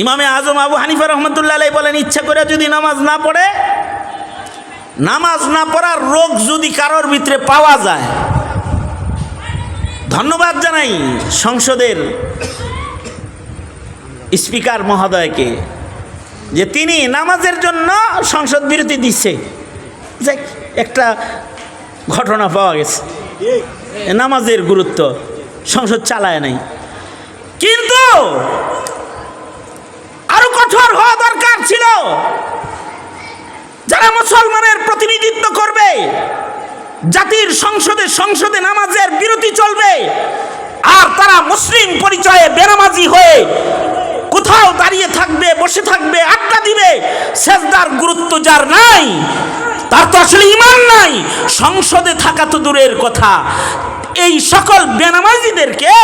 ইমামে আজম আবু হানিফা রহমতুল্লাহ আলাইহি বলেন, ইচ্ছা করে যদি নামাজ না পড়ে, নামাজ না পড়ার রোগ যদি কারোর ভিতরে পাওয়া যায়, ধন্যবাদ জানাই সংসদের স্পিকার মহোদয়কে যে তিনি নামাজের জন্য সংসদ বিরতি দিচ্ছে। যাক, একটা ঘটনা পাওয়া গেছে, নামাজের গুরুত্ব সংসদ চালায় নাই। কিন্তু আরো কঠোর হওয়া দরকার ছিল। যারা মুসলমানের প্রতিনিধিত্ব করবে, জাতির সংসদে নামাজের বিরতি চলবে, আর তারা মুসলিম পরিচয়ে বেনামাজি হয়ে কোথাও দাঁড়িয়ে থাকবে, বসে থাকবে, আড্ডা দিবে, সেজদার গুরুত্ব যার নাই, তার তো আসলে ঈমান নাই। সংসদে থাকা তো দূরের কথা, এই সকল বেনামাজিদেরকে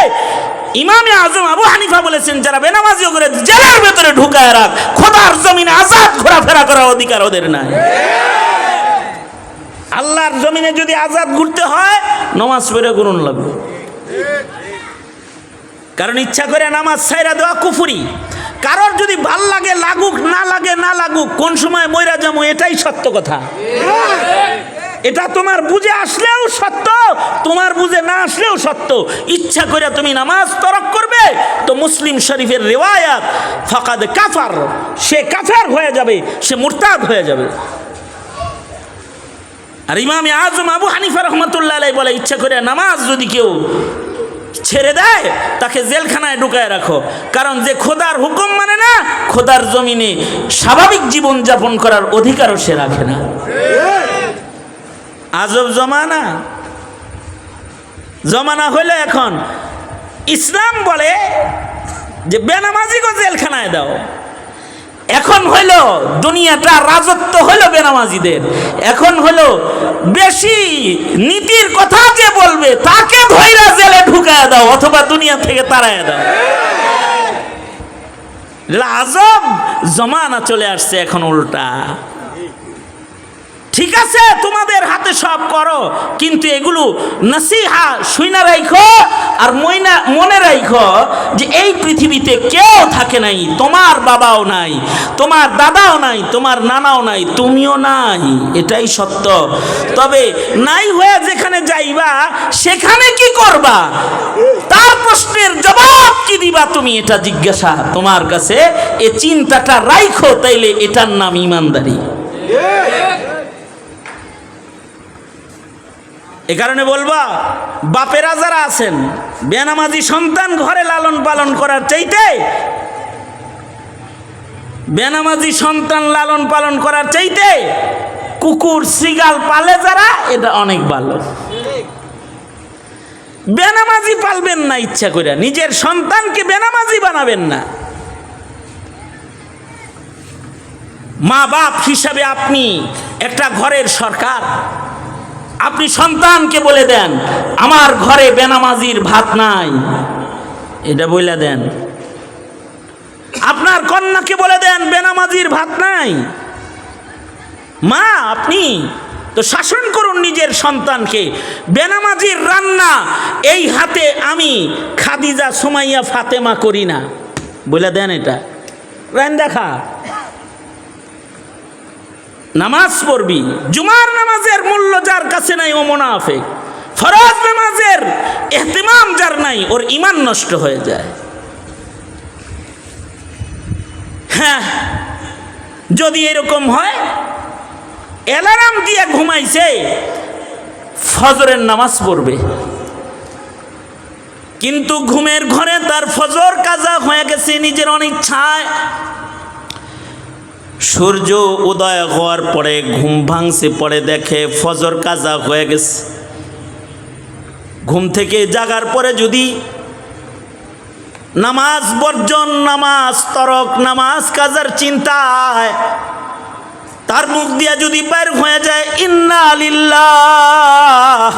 ইমামে আজম আবু হানিফা বলেছেন, যারা বেনামাজি করে জেলের ভেতরে ঢুকায় রাখ, খোদার জমিনে আজাদ ঘোরাফেরা করার অধিকার ওদের নাই। আল্লাহর জমিনে যদি আজাদ ঘুরতে হয়, নামাজ পড়ে গুরুন লাগবে। কারণ ইচ্ছা করে নামাজ ছাইরা দেওয়া কুফরি। কারোর যদি ভাল লাগে লাগুক, না লাগে না লাগুক, কোন সময় মইরা যাবো এটাই সত্য কথা। এটা তোমার বুঝে আসলেও সত্য, তোমার বুঝে না আসলেও সত্য। ইচ্ছা করে তুমি নামাজ তরক করবে তো মুসলিম শরীফের রিওয়ায়াত, ফাকাদ কাফার, সে কাফের হয়ে যাবে, সে মুরতাদ হয়ে যাবে। আর ইমামে আজম আবু হানিফা রহমতুল্লাহ আলাইহি বলে, ইচ্ছা করে নামাজ যদি কেউ ছেড়ে দেয়, তাকে জেলখানায় ঢুকায় রাখো। কারণ যে খোদার হুকুম মানে না, খোদার জমিনে স্বাভাবিক জীবন যাপন করার অধিকারও সে রাখে না। আজব জমানা হইল এখন। ইসলাম বলে যে বেনামাজিকে জেলখানায় দাও। এখন হইল দুনিয়াটা রাজত্ব হইল বেনামাজিদের। এখন হইল বেশি নীতির কথা যে বলবে তাকে ধইরা জেলে ঢুকায় দাও, অথবা দুনিয়া থেকে তাড়ায় দাও। আজব জমানা চলে আসছে এখন উল্টা। ঠিক আছে, তোমাদের হাতে সব করো, কিন্তু এগুলো নসিহা শুইনা রাখো আর মনে রাখো যে এই পৃথিবীতে কেউ থাকে নাই। তোমার বাবাও নাই, তোমার দাদাও নাই, তোমার নানাও নাই, তুমিও নাই, এটাই সত্য। তবে নাই হয়ে যেখানে যাইবা সেখানে কি করবা, তার প্রশ্নের জবাব কি দিবা তুমি, এটা জিজ্ঞাসা তোমার কাছে। এ চিন্তাটা রাখো, তাইলে এটার নাম ইমানদারি। এ কারণে বলবা, বাপেরা যারা আছেন, বেনামাজি সন্তান ঘরে লালন পালন করার চাইতে, বেনামাজি সন্তান লালন পালন করার চাইতে কুকুর শ্রীগাল পালে যারা, এটা অনেক ভালো। বেনামাজি পালবেন না ইচ্ছা করে, নিজের সন্তানকে বেনামাজি বানাবেন না। মা বাপ হিসাবে আপনি একটা ঘরের সরকার। আপনি সন্তানকে বলে দেন, আমার ঘরে বেনামাজির ভাত নাই, এটা বলে দেন। আপনার কন্যাকে বলে দেন, বেনামাজির ভাত নাই। মা, আপনি তো শাসন করুন নিজের সন্তানকে। বেনামাজির রান্না এই হাতে আমি খাদিজা, সুমাইয়া, ফাতেমা করি না, বলে দেন। এটা রান দেখা। নামাজ পড়বি, জুমার নামাজের মূল্য যার কাছে নাই ও মুনাফিক। ফরজ নামাজের ইহতিমাম যার নাই, ওর ঈমান নষ্ট হয়ে যায়। হ্যাঁ, যদি এরকম হয়, অ্যালার্ম দিয়ে ঘুমাইছে, ফজরের নামাজ পড়বে, কিন্তু ঘুমের ঘরে তার ফজর কাজা হয়ে গেছে নিজের অনিচ্ছায়। সূর্য উদয় হওয়ার পরে ঘুম ভাঙছে, পরে দেখে ফজর কাজা হয়ে গেছে। ঘুম থেকে জাগার পরে যদি নামাজ বর্জন, নামাজ তরক, নামাজ কাজার চিন্তায় তার মুখ দিয়া যদি বের হয়ে যায়, ইন্না লিল্লাহ,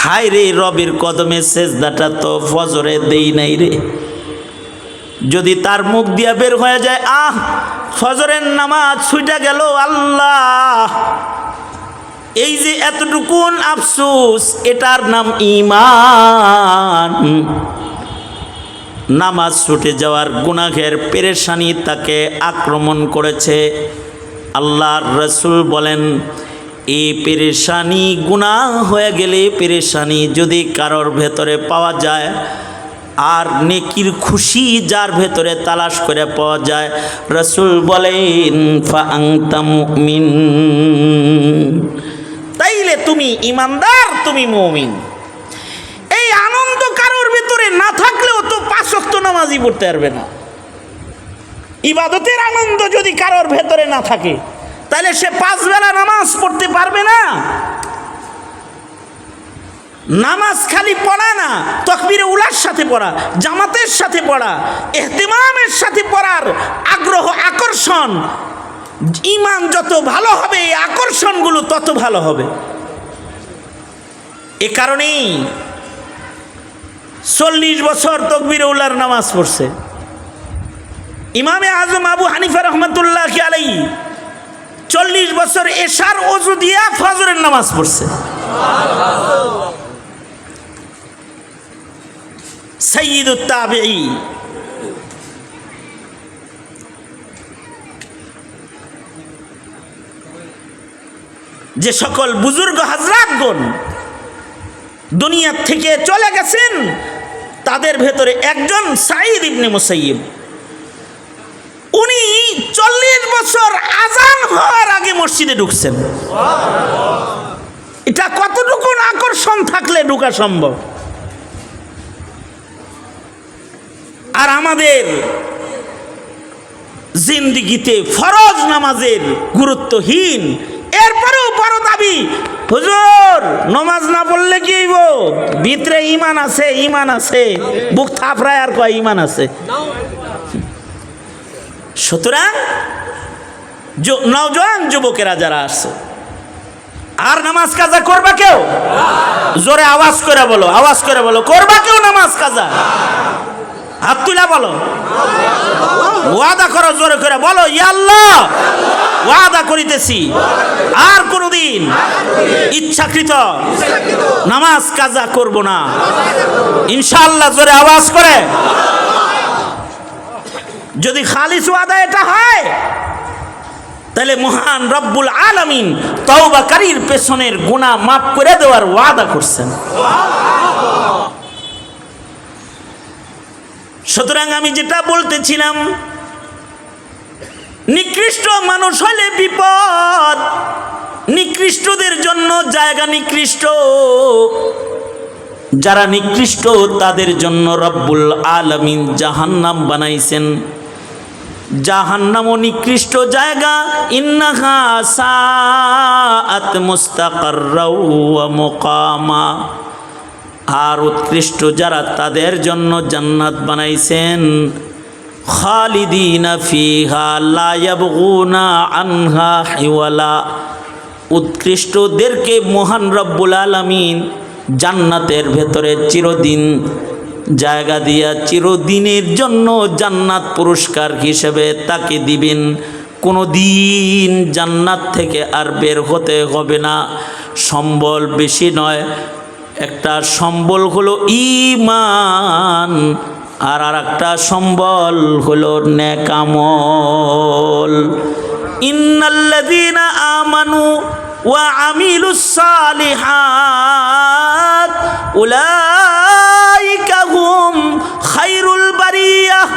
হায় রে, রবের কদমে সেজদাটা তো ফজরে দেই নাই রে। যদি তার মুখ দিয়া বের হয়ে যায়, আহ, ফজরের নামাজ ছুটে গেল, আল্লাহ, এই যে এতটুকুন আফসোস, এটার নাম ঈমান। নামাজ ছুটে যাওয়ার গুনাহের পেরেশানি তাকে আক্রমণ করেছে। আল্লাহর রাসূল বলেন, এই পেরেশানি গুনাহ হয়ে গেলে, পেরেশানি যদি কারোর ভেতরে পাওয়া যায় আর নেকির খুশি যার ভেতরে তালাশ করে পাওয়া যায়, রাসূল বলেন ফাআনতা মুমিন, তাইলে তুমি ইমানদার, তুমি মুমিন। এই আনন্দ কারোর ভেতরে না থাকলেও তো 5 ওয়াক্ত নামাজই পড়তে পারবে না। ইবাদতের আনন্দ যদি কারোর ভেতরে না থাকে তাহলে সে 5 বেলা নামাজ পড়তে পারবে না। নামাজ খালি পড়া না, তাকবীরে উলার সাথে পড়া, জামাতের সাথে পড়া, ইহতিমামের সাথে পড়ার আগ্রহ, আকর্ষণ। ঈমান যত ভালো হবে এই আকর্ষণগুলো তত ভালো হবে। এ কারণেই 40 বছর তাকবীরে উলার নামাজ পড়ছে ইমামে আজম আবু হানিফা রহমাতুল্লাহ আলাইহি। 40 বছর এশার ওযু দিয়া ফজরের নামাজ পড়ছে। সাইয়্যিদুত তাবিঈ। যে সকল বুজুর্গ হযরতগণ দুনিয়া থেকে চলে গেছেন তাদের ভেতরে একজন সাঈদ ইবনে মুসাইয়্যিব। উনি 40 বছর আজান হওয়ার আগে মসজিদে ঢুকছেন। এটা কতটুকু আকর্ষণ থাকলে ঢোকা সম্ভব। আর আমাদের জিন্দেগিতে ফরজ নামাজের গুরুত্বহীন, এরপরেও বড় দাবি, হুজুর নামাজ না পড়লে কি হইব, ভিতরে ঈমান আছে, ঈমান আছে, বুক থাপড়ায় আর কয় ঈমান আছে। সুতরাং নওজোয়ান যুবকেরা যারা আছে, আর নামাজ কাজা করবা কেউ? জোরে আওয়াজ করে বলো, আওয়াজ করে বলো, করবা কেউ নামাজ কাজা? হাত তুলা বলো, ওয়াদা করো, জোরে করে বলো, ইয়া আল্লাহ ওয়াদা করিতেছি আর কোনদিন ইচ্ছাকৃত নামাজ কাজা করব না ইনশাআল্লাহ। জোরে আওয়াজ করে। যদি খালিস ওয়াদা এটা হয় তাহলে মহান রব্বুল আলামিন তওবাকারীর পেছনের গুনাহ মাফ করে দেওয়ার ওয়াদা করছেন। সুতরাং আমি যেটা বলতেছিলাম, নিকৃষ্ট মানুষ হলে বিপদ, নিকৃষ্টদের জন্য জায়গা নিকৃষ্ট, যারা নিকৃষ্ট তাদের জন্য রব্বুল আলামিন জাহান্নাম বানাইছেন। জাহান্নামও নিকৃষ্ট জায়গা, ইন্নাহা সাআত মুস্তাকাররা ওয়া মুকামা। আর উৎকৃষ্ট যারা তাদের জন্য জান্নাত বানাইছেন, খালিদিনা ফিহা লা ইয়াবগুনা আনহা হিওয়ালা। উৎকৃষ্টদেরকে মহান রব্বুল আলামিন জান্নাতের ভেতরে চিরদিন জায়গা দিয়া চিরদিনের জন্য জান্নাত পুরস্কার হিসেবে তাকে দিবেন। কোনো দিন জান্নাত থেকে আর বের হতে হবে না। সম্বল বেশি নয়, একটা সম্বল হলো ঈমান, আর একটা সম্বল হলো নেক আমল। ইন্নাল্লাযীনা আমানু ওয়া আমিলুস সালিহাত উলাইকা হুম খায়রুল বারিয়াহ।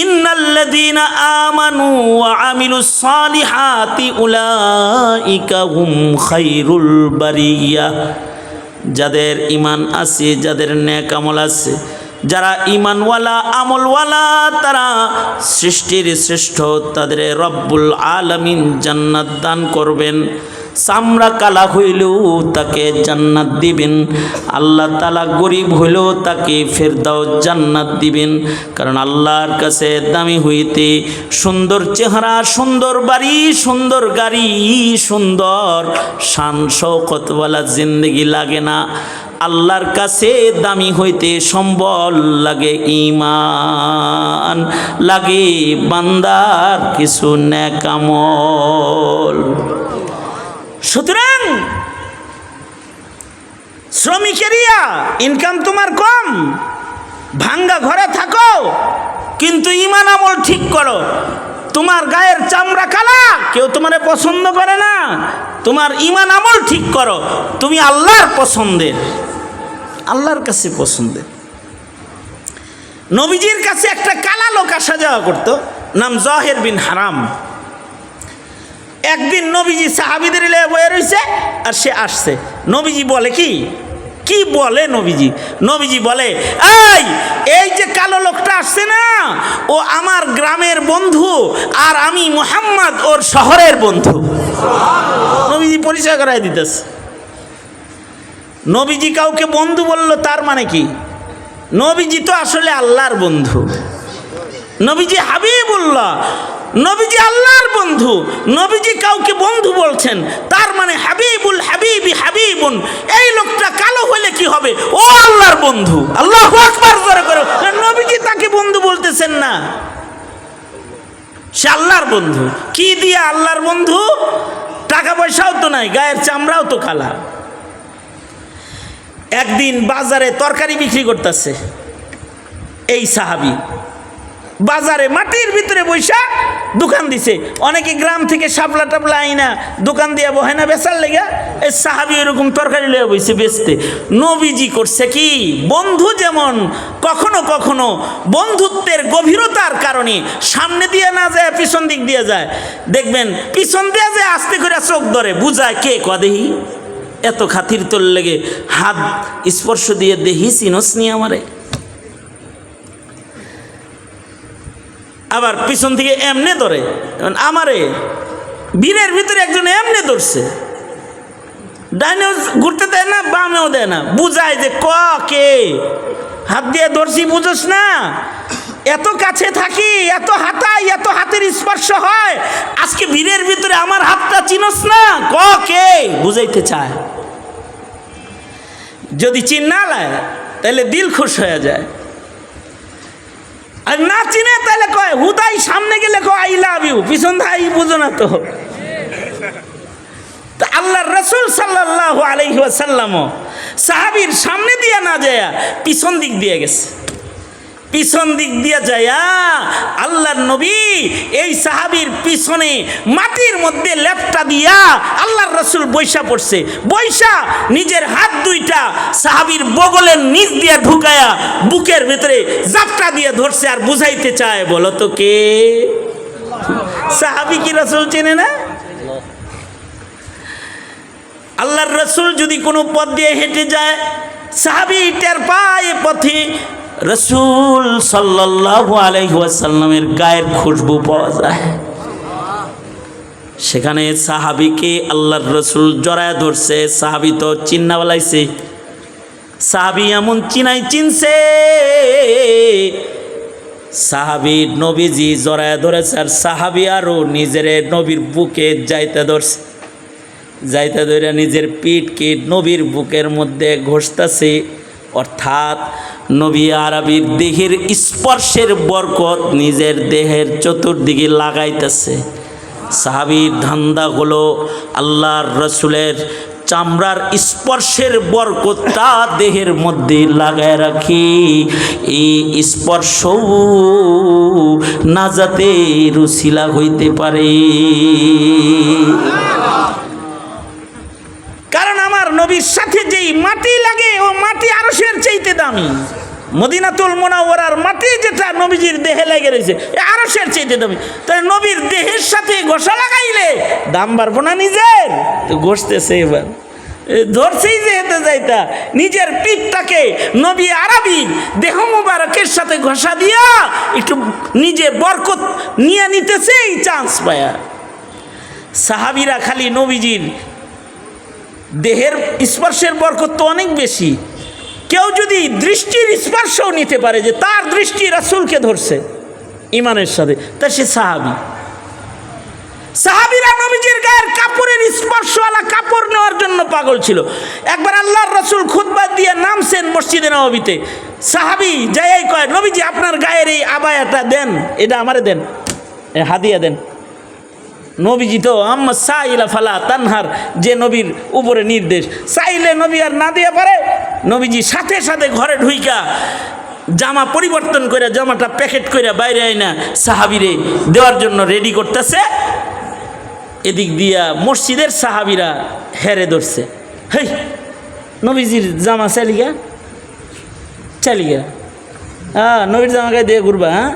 ইন্নাল্লাযীনা আমানু ওয়া আমিলুস সালিহাতি উলাইকা হুম খায়রুল বারিয়াহ। যাদের ঈমান আছে, যাদের নেক আমল আছে, যারা ঈমানওয়ালা আমলওয়ালা, তারা সৃষ্টির শ্রেষ্ঠ, তাদের রব্বুল আলামিন জান্নাত দান করবেন। চামড়া কালা হইলেও তাকে জান্নাত দিবেন। আল্লাহ তাআলা গরিব হইলেও তাকে ফেরদাউস জান্নাত দিবেন। কারণ আল্লাহর কাছে দামি হইতে সুন্দর চেহারা, সুন্দর বাড়ি, সুন্দর গাড়ি, সুন্দর শান শৌকতওয়ালা জিন্দেগি লাগে না। আল্লাহর কাছে দামি হইতে সম্বল লাগে, ঈমান লাগে, বান্দার কিছু নেক আমল। সুতরাং শ্রমিকেরিয়া ইনকাম তোমার কম, ভাঙ্গা ঘরে থাকো কিন্তু ঈমান আমল ঠিক করো। তোমার গায়ের চামড়া কালা, কেউ তোমারে পছন্দ করে না, তোমার ঈমান আমল ঠিক করো, তুমি আল্লাহর পছন্দের, আল্লাহর কাছে পছন্দের। নবীজির কাছে একটা কালা লোক আসা যাওয়া করতো, নাম জহের বিন হারাম। একদিন নবীজি সাহাবীদের লিয়ে বয়ে রইছে, আর সে আসছে। নবীজি বলে কি বলে নবীজি বলে, এই যে কালো লোকটা আসছে না, ও আমার গ্রামের বন্ধু, আর আমি মুহাম্মদ ওর শহরের বন্ধু। নবীজি পরিচয় করাই দিতেছে। নবীজি কাউকে বন্ধু বললো, তার মানে কি? নবীজি তো আসলে আল্লাহর বন্ধু। নবীজি হাবিবুল্লাহ, নবীজি আল্লাহর বন্ধু। নবীজি কাউকে বন্ধু বলছেন, তার মানে হাবিবুল হাবিবি হাবিবুন। এই লোকটা কালো হলে কি হবে? ও আল্লাহর বন্ধু। আল্লাহু আকবার জোরে করে। নবীজি তাকে বন্ধু বলতেছেন না, সে আল্লাহর বন্ধু। কি দিয়ে আল্লাহর বন্ধু? টাকা পয়সাও তো নাই, গায়ের চামড়াও তো কালা। একদিন বাজারে তরকারি বিক্রি করতেছে এই সাহাবী, বাজারে মাটির ভিতরে বৈশা দোকান দিছে। অনেকে গ্রাম থেকে শাপলা টাপলা আইনা দোকান দিয়ে বহে না বেচার লেগা, এই সাহাবী এরকম তরকারি লইয়া বইছে বেচতে। নবীজি করছে কি, বন্ধু যেমন কখনো কখনো বন্ধুত্বের গভীরতার কারণে সামনে দিয়ে না যায়, পিছন দিক দিয়ে যায়। দেখবেন পিছন দিয়ে যায় আস্তে করে চোখ ধরে, বুঝায় কে কদেহি, এত খাতির তোর লেগে হাত স্পর্শ দিয়ে দেহি চিনস নি আমারে। আবার পিছন থেকে এমনে ধরে, আমারে বীরের ভিতরে একজন এমনে ধরছে, ডাইনেও ঘুরতে দেয় না, বামেও দেয় না, বুঝায় যে কে হাত দিয়ে ধরছি, বুঝোস না? এত কাছে থাকি, এত হাতাই, এত হাতের স্পর্শ হয়, আজকে বীরের ভিতরে আমার হাতটা চিনস না, কে বুঝাইতে চায়। যদি চিন না লায় তাহলে দিল খুশ হয়ে যায়, আর না চিনে তাহলে কয় হুদাই, সামনে গেলে কয় আই লাভ ইউ, পিছন ধাই বুঝো না তো। আল্লাহর রাসূল সাল্লাল্লাহু আলাইহি ওয়াসাল্লাম সাহাবীর সামনে দিয়ে না যায় পিছন দিক দিয়ে গেছে। পিছন দিক দিয়ে যায় আল্লাহর নবী এই সাহাবীর পিছনে মাটির মধ্যে লেপটা দিয়া আল্লাহর রাসূল বৈশা পড়ছে। বৈশা নিজের হাত দুইটা সাহাবীর বগলের নিচ দিয়ে ঢুকায়া বুকের ভিতরে জাপটা দিয়ে ধরছে, আর বুঝাইতে চায়, বলো তো কে? সাহাবী কি রাসূল চেনে না? আল্লাহর রাসূল যদি কোনো পথ দিয়ে হেঁটে যায়, সাহাবী টের পায় পথে রাসূল সাল্লাল্লাহু আলাইহি ওয়াসাল্লামের গায়ের খুশবু পাওয়া যায়। সেখানে সাহাবীকে আল্লাহর রাসূল জড়ায় ধরছে। সাহাবী তো চিন্না বলাইছে, সাহাবী এমন চিনছে, সাহাবী নবীজি জড়ায় ধরেছে, আর সাহাবী আরও নিজের নবীর বুকে যাইতে ধরছে, যাইতে ধরে নিজের পিঠকে নবীর বুকের মধ্যে ঘষতেছে। অর্থাৎ নবী আরবির দেহের স্পর্শের বরকত নিজের দেহের চতুর্দিকে লাগাইতেছে। সাহাবীর ধান্দা হলো আল্লাহর রাসূলের চামড়ার স্পর্শের বরকতটা দেহের মধ্যে লাগায় রাখি, এই স্পর্শ নাজাতের উসিলা হইতে পারে। কারণ আমার নবীর সাথে যেই মাটি লাগে, ও মাটি আরশের চাইতে দামি। মদিনাতুল মুনাওয়ারার মাটি যেটা নবীজির দেহে লেগে রয়েছে, আরশের চাইতে দামি। তাই নবীর দেহের সাথে ঘষা লাগাইলে দাম বাড়বো না নিজের? তো ঘষতেছে, এবার ধরছেই যেহেতু যাইতা নিজের পিঠটাকে নবী আরবির দেহ মুবারকের সাথে ঘষা দিয়া একটু নিজে বরকত নিয়ে নিতেছে এই চান্স পায়া। সাহাবীরা খালি নবীজির দেহের স্পর্শের বরকত তো অনেক বেশি। কেউ যদি দৃষ্টির স্পর্শও নিতে পারে, যে তার দৃষ্টি রাসূলকে ধরছে ইমানের সাথে, তা সে সাহাবী। সাহাবীরা নবীজির গায়ের কাপড়ের স্পর্শওয়ালা কাপড় নেওয়ার জন্য পাগল ছিল। একবার আল্লাহর রাসূল খুতবা দিয়ে নামছেন মসজিদে নববীতে, সাহাবী যাই কয়, নবীজি আপনার গায়ের এই আবায়াটা দেন, এটা আমারে দেন, হাদিয়া দেন। নবীজি তো আম্মা সাইলা ফালা তানহার, যে নবীর উপরে নির্দেশ, চাইলে নবী আর না দিয়ে পারে। নবীজি সাথে সাথে ঘরে ঢুইকা জামা পরিবর্তন করে জামাটা প্যাকেট করে বাইরে আইনা সাহাবীরে দেওয়ার জন্য রেডি করতেছে। এদিক দিয়া মসজিদের সাহাবীরা হেরে ধরছে, হেই নবীজির জামা চালিগা হ্যাঁ, নবীর জামা গায়ে দিয়ে ঘুরবা, হ্যাঁ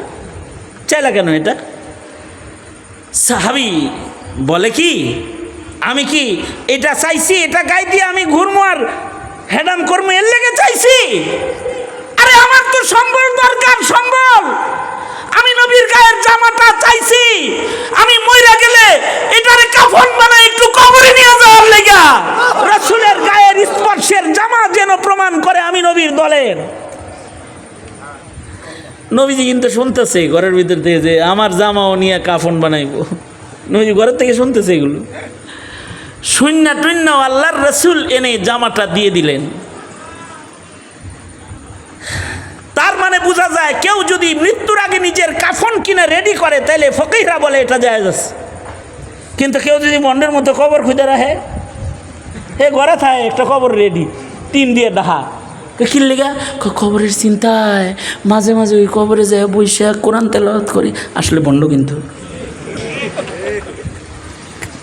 চাইলা কেন এটা? সাহাবী বলে কি, আমি কি এটা চাইছি এটা গায়ে দিয়ে আমি ঘুরবো আর হেডাম করবো এর লেগে চাইছি? আরে আমার তো সম্বল দরকার, সম্বল। আমি নবীর গায়ের জামাটা চাইছি, আমি মইরা গেলে এটারে কাফন বানায় একটু কবরে নিয়ে যাওয়ার লেগা। রাসূলের গায়ের স্পর্শের জামা যেন প্রমাণ করে আমি নবীর দলের। নবীজি কিন্তু শুনতেছে ঘরের ভিতর থেকে যে আমার জামাও নিয়ে কাফন বানাইবো। নবীজি ঘরের থেকে শুনতেছে এগুলো, শূন্য টুন্য আল্লাহর রাসূল এনে জামাটা দিয়ে দিলেন। তার মানে বোঝা যায় কেউ যদি মৃত্যুর আগে নিজের কাফন কিনে রেডি করে তাহলে ফকিহরা বলে এটা জায়েজ আছে। কিন্তু কেউ যদি মন্ডের মতো কবর খুঁজে রাখে, এ ঘরে থাকে একটা কবর রেডি, টিন দিয়ে ডাহা, কিনলেগা কবরের চিন্তায় মাঝে মাঝে ওই কবরে যায় বৈশা কোরআন তেলাওয়াত করি। আসলে বন্ড কিন্তু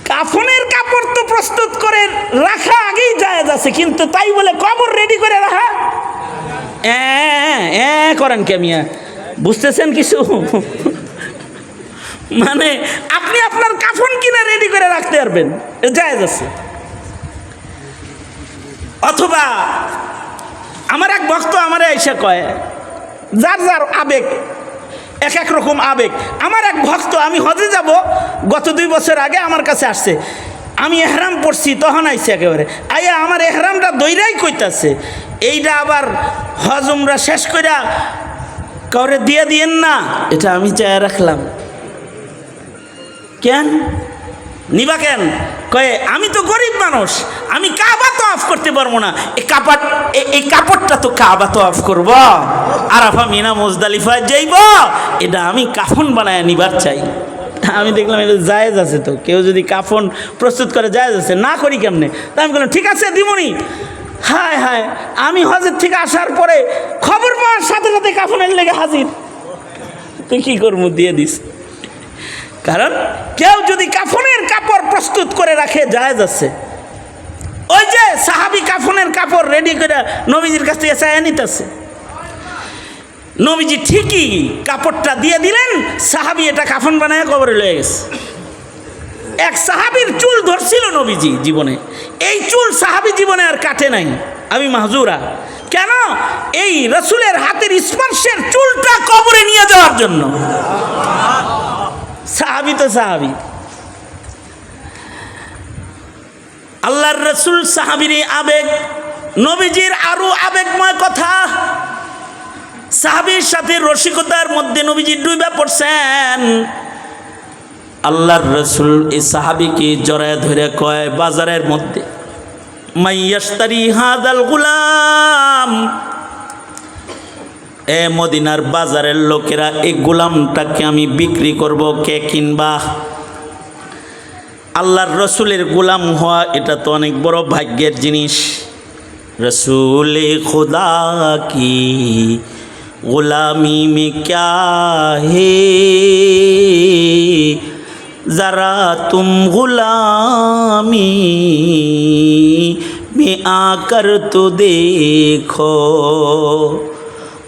কাফনের কাপড় তো প্রস্তুত করে রাখা আগেই জায়েজ আছে, কিন্তু তাই বলে কবর রেডি করে রাখা করেন কে মিয়া? বুঝতেছেন কিছু? মানে আপনি আপনার কাফন কিনা রেডি করে রাখতে পারবেন, জায়েজ আছে। অথবা আমার এক ভক্ত আমারে এসে কয়, যার যার আবেগ এক এক রকম আবেগ। আমার এক ভক্ত, আমি হজে যাব গত 2 বছর আগে আমার কাছে আসছে, আমি এহরাম পড়ছি তখন আইসি একেবারে আইয়া আমার এহরামটা দইরাই কইতাছে, এইটা আবার হজ উমরা শেষ কইরা কাউরে দিয়ে দিয়েন না। এটা আমি চায় রাখলাম, কেন নিবা কেন? কয়ে আমি তো গরিব মানুষ, আমি কাবা তো অফ করতে পারবো না, এই কাপড়টা তো কাবা তো অফ করব, আরাফা মিনা মুজদালিফায় যাইব, এটা আমি কাফন বানায় নিবার চাই। আমি দেখলাম এটা জায়েজ আছে, তো কেউ যদি কাফন প্রস্তুত করে জায়েজ আছে, না করি কেমনে? তা আমি বললাম ঠিক আছে দিমুনি। হায় হায়, আমি হজের থেকে আসার পরে খবর পাওয়ার সাথে সাথে কাফনের লেগে হাজির। তুই কি করবো, দিয়ে দিস। কারণ কেউ যদি কাফনের কাপড় প্রস্তুত করে রাখে জায়েজ আছে। ওই যে সাহাবী কাফনের কাপড় রেডি করে নবীজির কাছ থেকে চাইয়া নিতেছে, নবীজি ঠিকই কাপড়টা দিয়ে দিলেন, সাহাবী এটা কাফন বানায় কবরে লয়ে গেছে। এক সাহাবীর চুল ধরছিল নবীজি জীবনে, এই চুল সাহাবী জীবনে আর কাটে নাই। আমি মাহজুরা কেন? এই রাসূলের হাতের স্পর্শের চুলটা কবরে নিয়ে যাওয়ার জন্য। সাহাবী তো সাহাবী, আল্লাহর রাসূল সাহাবীর আবেগ, নবীজির আরো আবেগময় কথা। সাহাবীর সাথে রসিকতার মধ্যে নবীজি ডুবে পড়ছেন। আল্লাহর রাসূল এই সাহাবীকে জড়ায় ধরে কয় বাজারের মধ্যে, মাইয়াশতারি হাদাল গুলাম, এ মদিনার বাজারের লোকেরা এই গোলামটাকে আমি বিক্রি করব, কে কিনবা? আল্লাহর রসুলের গোলাম হওয়া এটা তো অনেক বড় ভাগ্যের জিনিস। রসুলে খুদা কি গোলামি মে ক্যা হে, জরা তুম গোলামি মে আকর তো দেখো,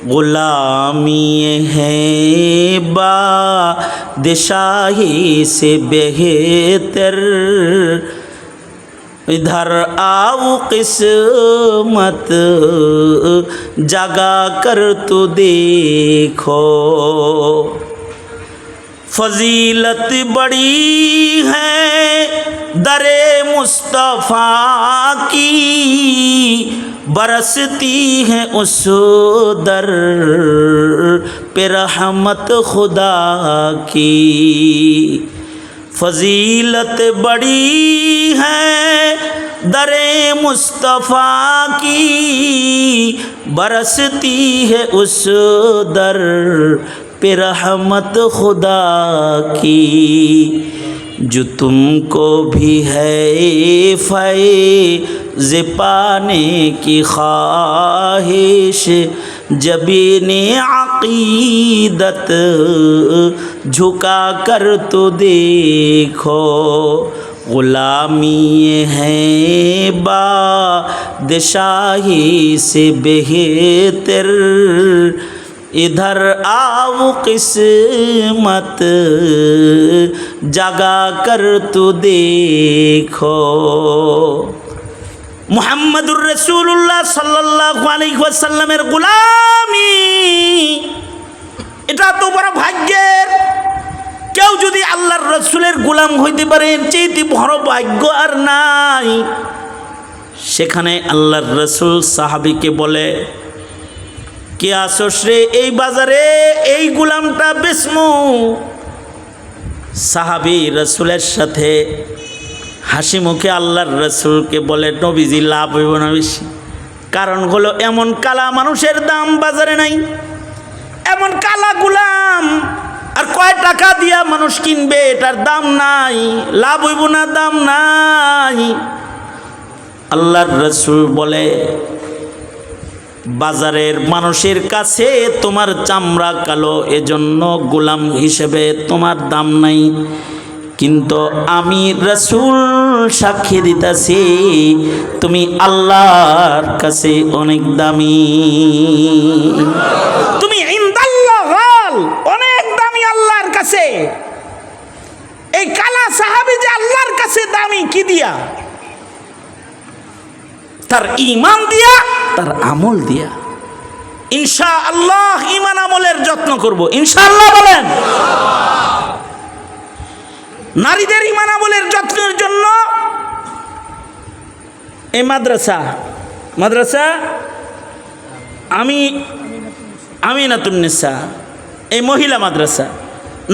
गुलामी है बादशाही से बेहतर, इधर आओ किस्मत जगा कर तो देखो, फजीलत बड़ी है दरे मुस्तफ़ा की, बरसती है उस दर पे रहमत खुदा की, फजीलत बड़ी है दरे मुस्तफ़ा की, बरसती है उस दर पे रहमत खुदा की, जो तुमको भी है फैज़ पाने की ख्वाहिश, जबीने अकीदत झुका कर तो देखो, गुलामी है बादशाही से बेहतर, इधर आओ किस्मत जगा कर तो देखो। মুহাম্মাদুর রাসূলুল্লাহ সাল্লাল্লাহু আলাইহি ওয়াসাল্লামের গোলামি, এটা তো বড় ভাগ্যের। কেউ যদি আল্লাহর রাসূলের গোলাম হইতে পারে, এর চেয়ে বড় ভাগ্য আর নাই। সেখানে আল্লাহর রাসূল সাহাবীকে বলে, কে আসোস রে এই বাজারে, এই গোলামটা বেচমু। সাহাবী রাসূলের সাথে হাসি মুখে আল্লাহর রাসূলকে বলে, নবীজি লাভ হইব না বেশি, কারণ হলো এমন কালা মানুষের দাম বাজারে নাই। এমন কালা গোলাম আর কয় টাকা দিয়া মানুষ কিনবে, এটার দাম নাই, লাভ হইব না, দাম নাই। আল্লাহর রাসূল বলে, বাজারের মানুষের কাছে তোমার চামড়া কালো, এজন্য গোলাম হিসেবে তোমার দাম নাই, কিন্তু আমি রাসূল সাক্ষী দিতেছি তুমি আল্লাহর কাছে অনেক দামি, তুমি ইনদাল্লাহ অনেক দামি আল্লাহর কাছে। এই কালা সাহাবী যে আল্লাহর কাছে দামি কি দিয়া? তার ঈমান দিয়া, তার আমল দিয়া। ইনশাআল্লাহ ঈমান আমলের যত্ন করব, ইনশাআল্লাহ বলেন। নারীদের ঈমান আমলের যত্নের জন্য এই মাদ্রাসা আমিনাতুন নিসা, এই মহিলা মাদ্রাসা,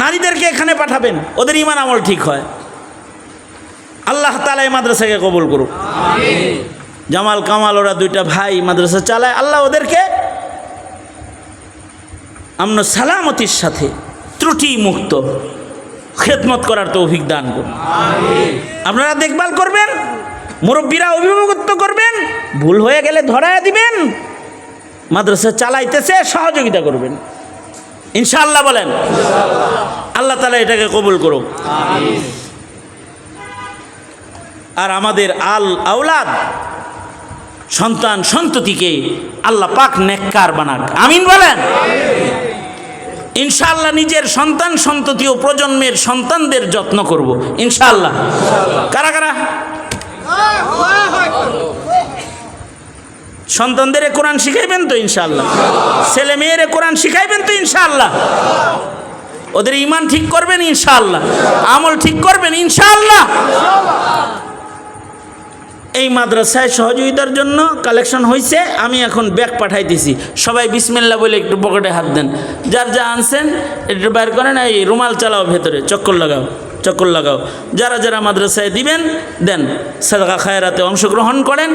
নারীদেরকে এখানে পাঠাবেন, ওদের ঈমান আমল ঠিক হয়। আল্লাহ তাআলা এই মাদ্রাসাকে কবুল করুক। আমিন। জামাল কামাল ওরা দুইটা ভাই মাদ্রাসা চালায়, আল্লাহ ওদেরকে আমন সালামতির সাথে ত্রুটি মুক্ত খেদমত করার তৌফিক দান করুন। আপনারা দেখভাল করবেন, মুরব্বীরা অভিভাবকত্ব করবেন, ভুল হয়ে গেলে ধরায়া দিবেন, মাদ্রাসা চালাইতেছে সহযোগিতা করবেন, ইনশাআল্লাহ বলেন। আল্লাহ তাআলা এটাকে কবুল করুক। আর আমাদের আওলাদ সন্তান সন্ততিকে আল্লাহ পাক নেককার বানাক, আমিন বলেন। ইনশাআল্লাহ নিজের সন্তান সন্ততি ও প্রজন্মের সন্তানদের যত্ন করব, ইনশাআল্লাহ। কারা কারা সন্তানদের কোরআন শিখাইবেন তো ইনশাআল্লাহ? ছেলে মেয়েরে কোরআন শিখাইবেন তো ইনশাআল্লাহ? ওদের ঈমান ঠিক করবেন ইনশাআল্লাহ, আমল ঠিক করবেন ইনশাআল্লাহ। এই মাদ্রাসায় সহযোগিতার জন্য কালেকশন হয়েছে, আমি এখন ব্যাগ পাঠাইতেছি। সবাই বিসমিল্লাহ বলে একটু পকেটে হাত দেন, যার যা আনছেন একটু বের করেন, এই রুমাল চালাও, ভেতরে চক্কর লাগাও। যারা যারা মাদ্রাসায় দিবেন দেন, সাদকা খায়রাতে অংশগ্রহণ করেন।